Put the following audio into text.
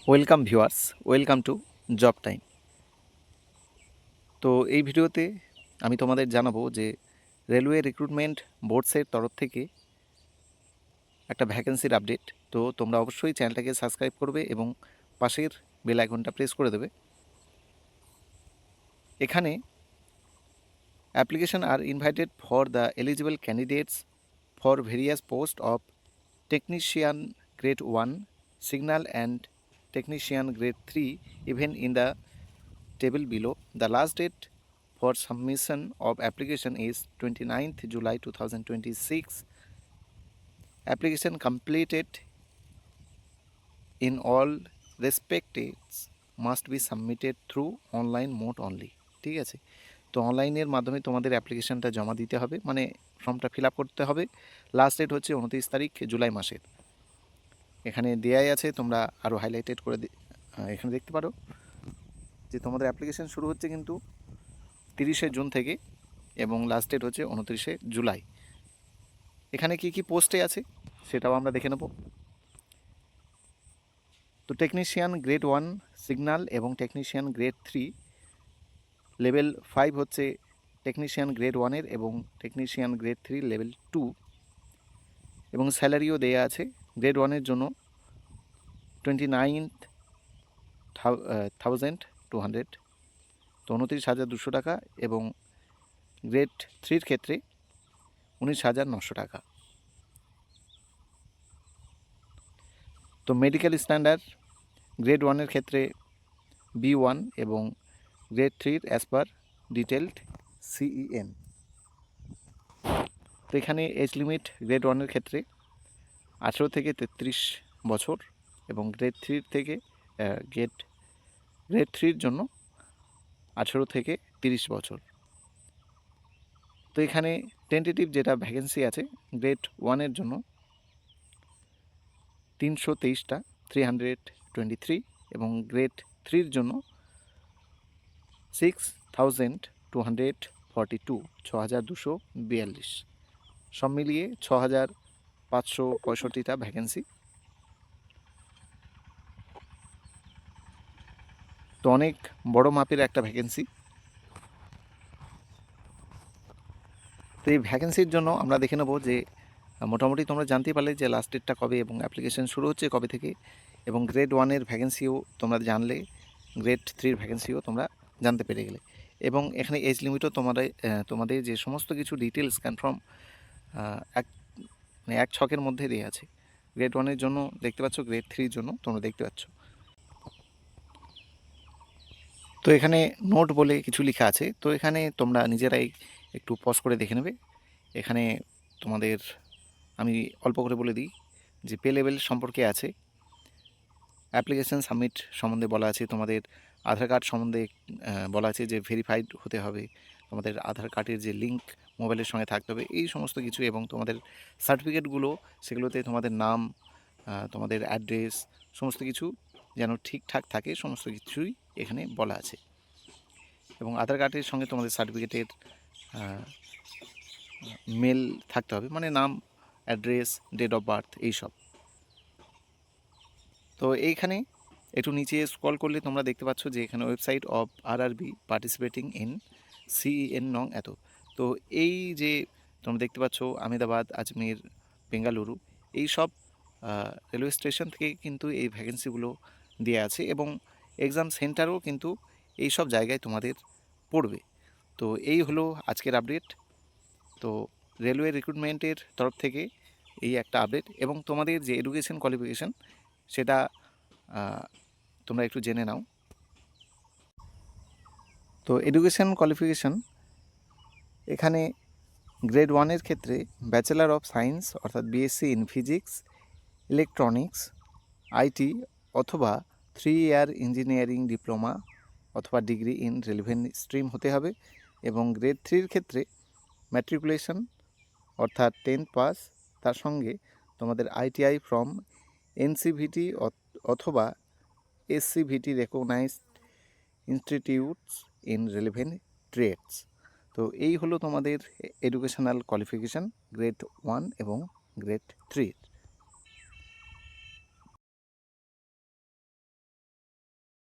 Welcome viewers, welcome to job time. তো এই ভিডিওতে আমি তোমাদের জানাবো যে রেলওয়ে রিক্রুটমেন্ট বোর্ডসের তরফ থেকে একটা ভ্যাকেন্সির আপডেট। তো তোমরা অবশ্যই চ্যানেলটাকে সাবস্ক্রাইব করবে এবং পাশের বেল আইকনটা প্রেস করে দেবে। এখানে application are invited for the eligible candidates for various post of technician grade 1, signal and technician grade 3 even in the table below. The last date for submission of application is 29th July 2026. Application completed in all respects must be submitted through online mode only. ঠিক আছে, তো অনলাইনের মাধ্যমে তোমাদের অ্যাপ্লিকেশনটা জমা দিতে হবে, মানে ফর্মটা ফিল আপ করতে হবে। লাস্ট ডেট হচ্ছে 29 তারিখ জুলাই মাসের। এখানে দেয়াই আছে, তোমরা আরও হাইলাইটেড করে এখানে দেখতে পারো যে তোমাদের অ্যাপ্লিকেশন শুরু হচ্ছে কিন্তু 30শে জুন থেকে এবং লাস্ট ডেট হচ্ছে 29শে জুলাই। এখানে কি কি পোস্টে আছে সেটাও আমরা দেখে নেব। তো টেকনিশিয়ান গ্রেড 1 সিগন্যাল এবং টেকনিশিয়ান গ্রেড 3 লেভেল 5 হচ্ছে টেকনিশিয়ান গ্রেড 1-এর এবং টেকনিশিয়ান গ্রেড 3 লেভেল 2, এবং স্যালারিও দেয়া আছে। গ্রেড 1-এর জন্য 29,200, তো 29,200 টাকা, এবং গ্রেড 3-র ক্ষেত্রে 19,900 টাকা। তো মেডিকেল স্ট্যান্ডার্ড গ্রেড 1-এর ক্ষেত্রে B1 এবং grade 3 as per detailed CEN। তো এখানে এজ লিমিট গ্রেড 1-এর ক্ষেত্রে 18 থেকে 33 বছর, এবং গ্রেড 3 থেকে গ্রেড 3-র জন্য 18 থেকে 30 বছর। তো এখানে টেন্টেটিভ যেটা ভ্যাকেন্সি আছে গ্রেড 1-এর জন্য 323টা 323, এবং গ্রেড 3-র জন্য 6,242 6,242, সব মিলিয়ে 6,565টা ভ্যাকেন্সি। তো অনেক বড় মাপের একটা ভ্যাকেন্সি। তো এই ভ্যাকেন্সির জন্য আমরা দেখে নেব যে মোটামুটি তোমরা জানতে পারলে যে লাস্ট ডেটটা কবে এবং অ্যাপ্লিকেশন শুরু হচ্ছে কবে থেকে, এবং গ্রেড 1-এর ভ্যাকেন্সিও তোমরা জানলে, গ্রেড 3-র ভ্যাকেন্সিও তোমরা জানতে পেরে গেলে, এবং এখানে এজ লিমিটও তোমাদের যে সমস্ত কিছু ডিটেলস কনফার্ম এক ছকের মধ্যে দেওয়া আছে। গ্রেড 1-এর জন্য দেখতে পাচ্ছ, গ্রেড 3-র জন্য তোমরা দেখতে পাচ্ছ। তো এখানে নোট বলে কিছু লেখা আছে, তো এখানে তোমরা নিজেরাই একটু পজ করে দেখে নেবে। এখানে তোমাদের আমি অল্প করে বলে দিই যে পে লেভেল সম্পর্কে আছে, অ্যাপ্লিকেশান সাবমিট সম্বন্ধে বলা আছে, তোমাদের আধার কার্ড সম্বন্ধে বলা আছে যে ভেরিফাইড হতে হবে, তোমাদের আধার কার্ডের যে লিঙ্ক মোবাইলের সঙ্গে থাকতে হবে, এই সমস্ত কিছু, এবং তোমাদের সার্টিফিকেটগুলো সেগুলোতে তোমাদের নাম, তোমাদের অ্যাড্রেস, সমস্ত কিছু যেন ঠিকঠাক থাকে, সমস্ত কিছুই এখানে বলা আছে। এবং আধার কার্ডের সঙ্গে তোমাদের সার্টিফিকেটের মেল থাকতে হবে, মানে নাম, অ্যাড্রেস, ডেট অফ বার্থ, এইসব। তো এইখানে একটু নিচে স্ক্রল করলে তোমরা দেখতে পাচ্ছ যে এখানে website of RRB participating in CEN নং এত। তো এই যে তোমরা দেখতে পাচ্ছ আহমেদাবাদ, আজমির, বেঙ্গালুরু, এই সব রেলওয়ে স্টেশন থেকে কিন্তু এই ভ্যাকেন্সিগুলো দেওয়া আছে, এবং এক্সাম সেন্টারও কিন্তু এই সব জায়গায় তোমাদের পড়বে। তো এই হলো আজকের আপডেট। তো রেলওয়ে রিক্রুটমেন্টের তরফ থেকে এই একটা আপডেট, এবং তোমাদের যে এডুকেশন কোয়ালিফিকেশান সেটা তোমরা একটু জেনে নাও। তো এডুকেশন কোয়ালিফিকেশান এখানে গ্রেড 1-এর ক্ষেত্রে ব্যাচেলার অফ সায়েন্স অর্থাৎ BSc in physics, electronics, IT অথবা 3 ইয়ার ইঞ্জিনিয়ারিং ডিপ্লোমা অথবা ডিগ্রি ইন রেলেভেন্ট স্ট্রিম হতে হবে, এবং গ্রেড 3-র ক্ষেত্রে ম্যাট্রিকুলেশন অর্থাৎ 10 পাস, তার সঙ্গে তোমাদের ITI ফ্রম NCVT অথবা SCVT recognised institutes in relevant trades. তো এই হলো তোমাদের এডুকেশনাল কোয়ালিফিকেশান গ্রেড 1 এবং গ্রেড 3।